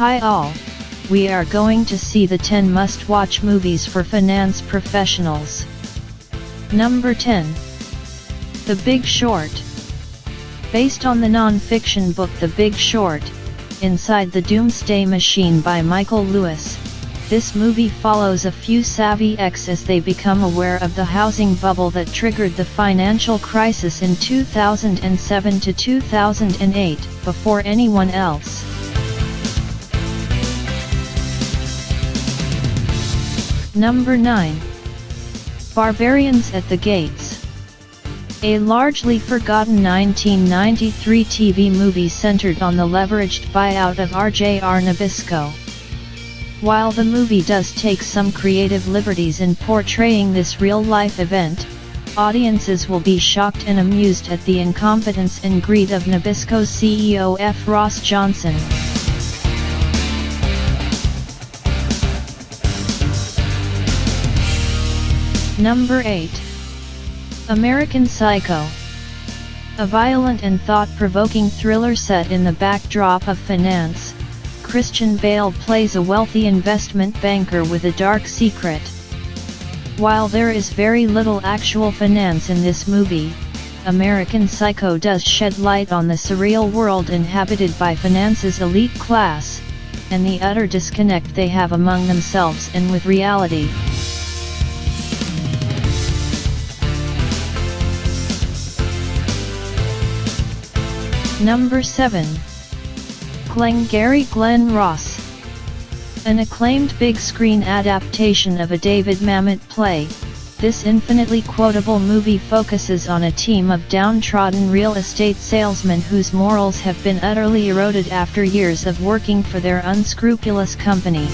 Hi all, we are going to see the 10 must-watch movies for finance professionals. Number 10. The Big Short. Based on the non-fiction book The Big Short, Inside the Doomsday Machine by Michael Lewis, this movie follows a few savvy exes as they become aware of the housing bubble that triggered the financial crisis in 2007 to 2008, before anyone else. Number 9. Barbarians at the Gates. A largely forgotten 1993 TV movie centered on the leveraged buyout of RJR Nabisco. While the movie does take some creative liberties in portraying this real-life event, audiences will be shocked and amused at the incompetence and greed of Nabisco's CEO F. Ross Johnson. Number 8. American Psycho. A violent and thought-provoking thriller set in the backdrop of finance, Christian Bale plays a wealthy investment banker with a dark secret. While there is very little actual finance in this movie, American Psycho does shed light on the surreal world inhabited by finance's elite class, and the utter disconnect they have among themselves and with reality. Number 7. Glengarry Glen Ross. An acclaimed big-screen adaptation of a David Mamet play, this infinitely quotable movie focuses on a team of downtrodden real estate salesmen whose morals have been utterly eroded after years of working for their unscrupulous company.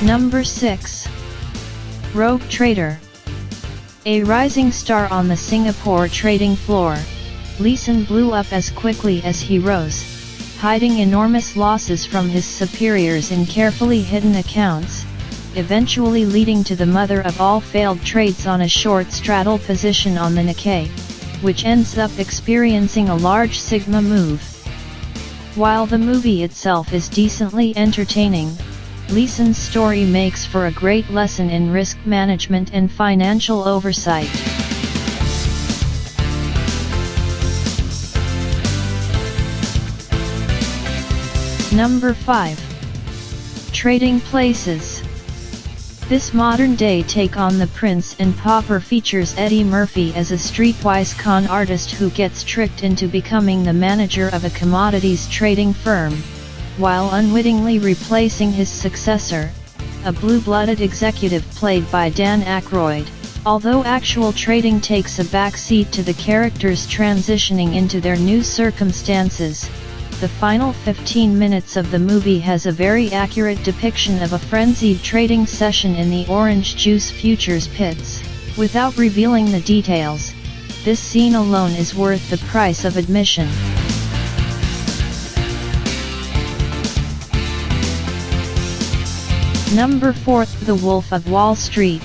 Number 6. Rogue Trader. A rising star on the Singapore trading floor, Lee Sin blew up as quickly as he rose, hiding enormous losses from his superiors in carefully hidden accounts, eventually leading to the mother of all failed trades on a short straddle position on the Nikkei, which ends up experiencing a large sigma move. While the movie itself is decently entertaining, Lee Sin's story makes for a great lesson in risk management and financial oversight. Number 5. Trading Places. This modern-day take on The Prince and Pauper features Eddie Murphy as a streetwise con artist who gets tricked into becoming the manager of a commodities trading firm, while unwittingly replacing his successor, a blue-blooded executive played by Dan Aykroyd. Although actual trading takes a backseat to the characters transitioning into their new circumstances, the final 15 minutes of the movie has a very accurate depiction of a frenzied trading session in the orange juice futures pits. Without revealing the details, this scene alone is worth the price of admission. Number 4. The Wolf of Wall Street.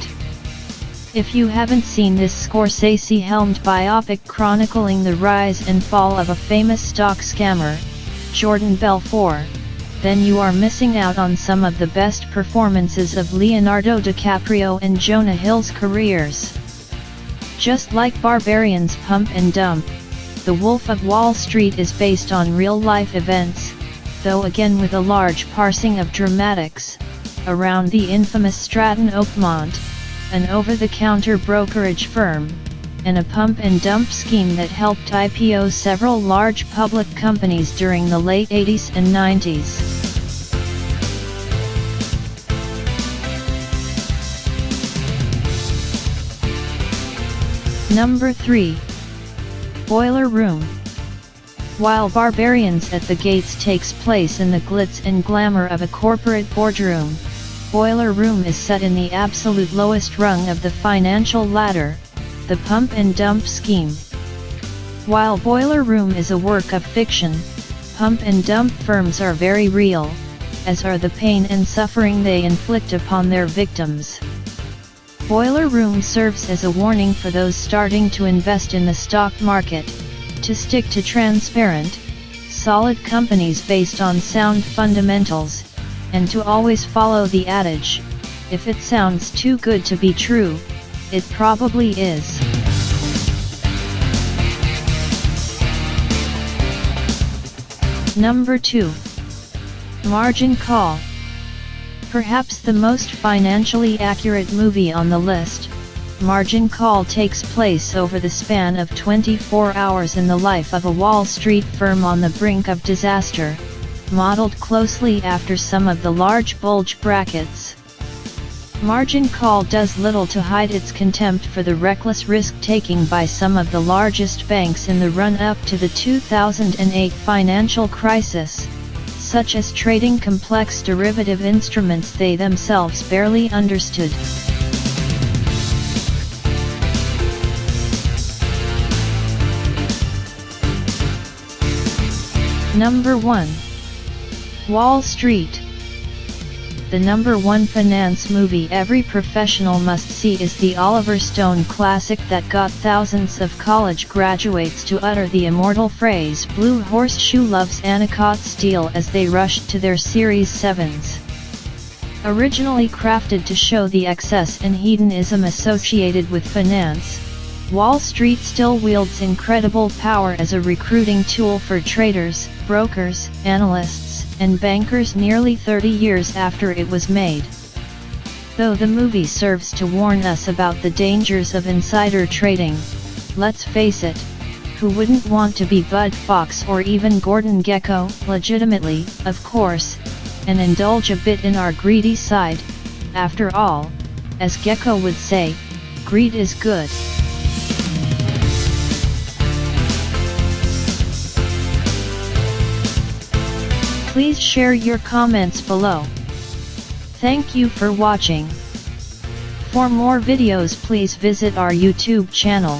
If you haven't seen this Scorsese-helmed biopic chronicling the rise and fall of a famous stock scammer, Jordan Belfort, then you are missing out on some of the best performances of Leonardo DiCaprio and Jonah Hill's careers. Just like Barbarians' Pump and Dump, The Wolf of Wall Street is based on real-life events, though again with a large parsing of dramatics, around the infamous Stratton Oakmont, an over-the-counter brokerage firm, and a pump and dump scheme that helped IPO several large public companies during the late 80s and 90s. Number 3. Boiler Room. While Barbarians at the Gates takes place in the glitz and glamour of a corporate boardroom, Boiler Room is set in the absolute lowest rung of the financial ladder, the pump and dump scheme. While Boiler Room is a work of fiction, pump and dump firms are very real, as are the pain and suffering they inflict upon their victims. Boiler Room serves as a warning for those starting to invest in the stock market, to stick to transparent, solid companies based on sound fundamentals, and to always follow the adage, if it sounds too good to be true, it probably is. Number 2. Margin Call. Perhaps the most financially accurate movie on the list, Margin Call takes place over the span of 24 hours in the life of a Wall Street firm on the brink of disaster, modeled closely after some of the large bulge brackets. Margin Call does little to hide its contempt for the reckless risk-taking by some of the largest banks in the run-up to the 2008 financial crisis, such as trading complex derivative instruments they themselves barely understood. Number 1. Wall Street. The number 1 finance movie every professional must see is the Oliver Stone classic that got thousands of college graduates to utter the immortal phrase "Blue Horseshoe loves Anacott Steel" as they rushed to their Series 7s. Originally crafted to show the excess and hedonism associated with finance, Wall Street still wields incredible power as a recruiting tool for traders, brokers, analysts, and bankers nearly 30 years after it was made. Though the movie serves to warn us about the dangers of insider trading, let's face it, who wouldn't want to be Bud Fox or even Gordon Gekko, legitimately, of course, and indulge a bit in our greedy side? After all, as Gekko would say, greed is good. Please share your comments below. Thank you for watching. For more videos, please visit our YouTube channel.